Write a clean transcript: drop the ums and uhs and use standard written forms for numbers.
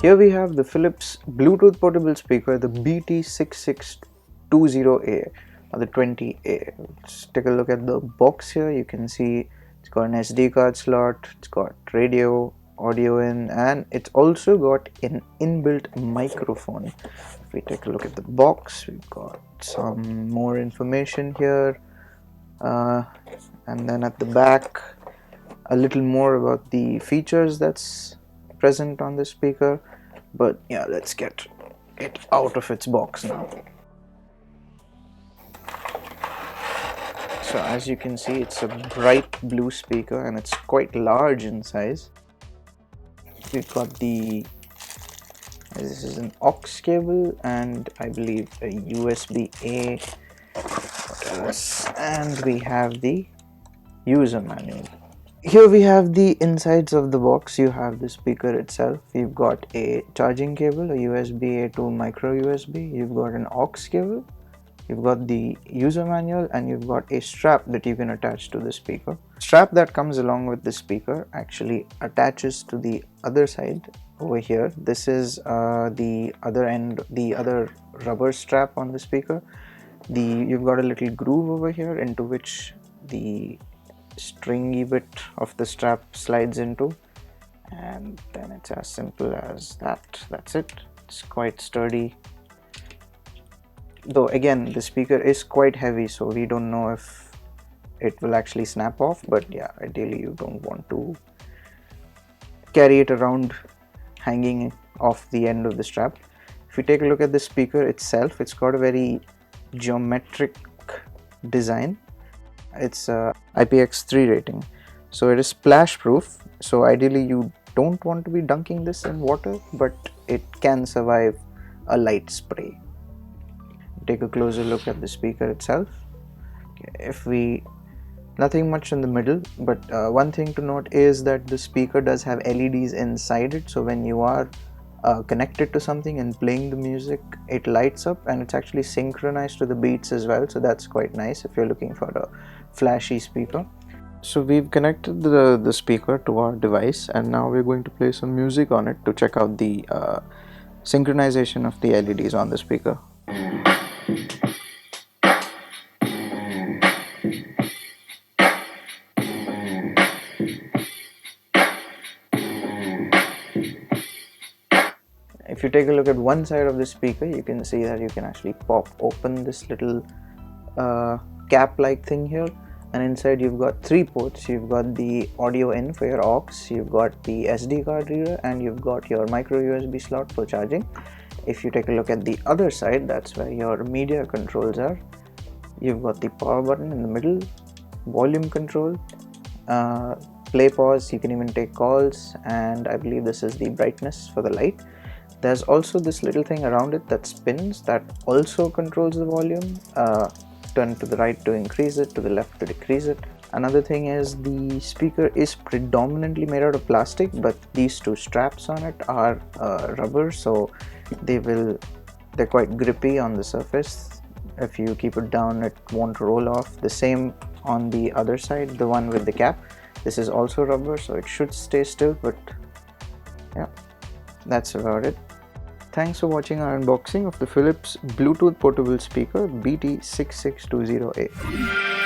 Here we have the Philips Bluetooth portable speaker, the BT6620A or the 20A. Let's take a look at the box here. You can see it's got an SD card slot, it's got radio, audio in, and it's also got an inbuilt microphone. If we take a look at the box, we've got some more information here, and then at the back a little more about the features that's present on this speaker. But yeah, let's get it out of its box now. So as you can see, it's a bright blue speaker and it's quite large in size. We've got this is an aux cable and I believe a USB-A. What else? And we have the user manual. Here we have the insides of the box. You have the speaker itself. You've got a charging cable, a USB-A to micro USB. You've got an aux cable. You've got the user manual, and you've got a strap that you can attach to the speaker. Strap that comes along with the speaker actually attaches to the other side over here. This is the other end, the other rubber strap on the speaker. You've got a little groove over here into which the stringy bit of the strap slides into, and then it's as simple as that. That's it. It's quite sturdy, though again the speaker is quite heavy, so we don't know if it will actually snap off, but yeah, ideally you don't want to carry it around hanging off the end of the strap. If you take a look at the speaker itself, it's got a very geometric design. It's a IPX3 rating, so it is splash proof, so ideally you don't want to be dunking this in water, but it can survive a light spray. Take a closer look at the speaker itself. Okay, nothing much in the middle, but one thing to note is that the speaker does have LEDs inside it, so when you are connected to something and playing the music, it lights up, and it's actually synchronized to the beats as well, so that's quite nice if you're looking for a flashy speaker. So we've connected the speaker to our device, and now we're going to play some music on it to check out the synchronization of the LEDs on the speaker. If you take a look at one side of the speaker, you can see that you can actually pop open this little cap like thing here, and inside you've got 3 ports. You've got the audio in for your aux, you've got the SD card reader, and you've got your micro USB slot for charging. If you take a look at the other side, that's where your media controls are. You've got the power button in the middle, volume control, play pause, you can even take calls, and I believe this is the brightness for the light. There's also this little thing around it that spins that also controls the volume. Turn to the right to increase it, to the left to decrease it. Another thing is the speaker is predominantly made out of plastic, but these 2 straps on it are rubber, so they're quite grippy on the surface. If you keep it down, it won't roll off. The same on the other side, the one with the cap. This is also rubber, so it should stay still, but yeah, that's about it. Thanks for watching our unboxing of the Philips Bluetooth portable speaker BT6620A.